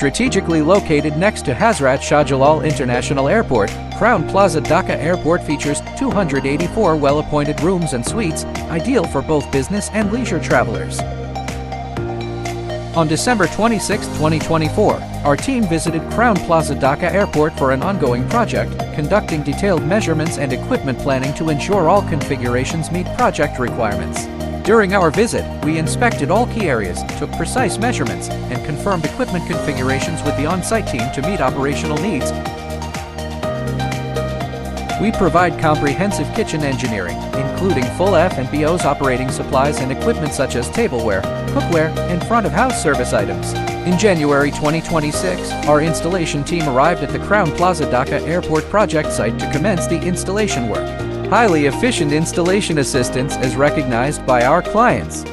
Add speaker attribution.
Speaker 1: Strategically located next to Hazrat Shah Jalal International Airport, Crowne Plaza Dhaka Airport features 284 well-appointed rooms and suites, ideal for both business and leisure travelers. On December 26, 2024, our team visited Crowne Plaza Dhaka Airport for an ongoing project, conducting detailed measurements and equipment planning to ensure all configurations meet project requirements. During our visit, we inspected all key areas, took precise measurements, and confirmed equipment configurations with the on-site team to meet operational needs. We provide comprehensive kitchen engineering, including full F&B's operating supplies and equipment such as tableware, cookware, and front-of-house service items. In January 2026, our installation team arrived at the Crowne Plaza Dhaka Airport project site to commence the installation work. Highly efficient installation assistance is recognized by our clients.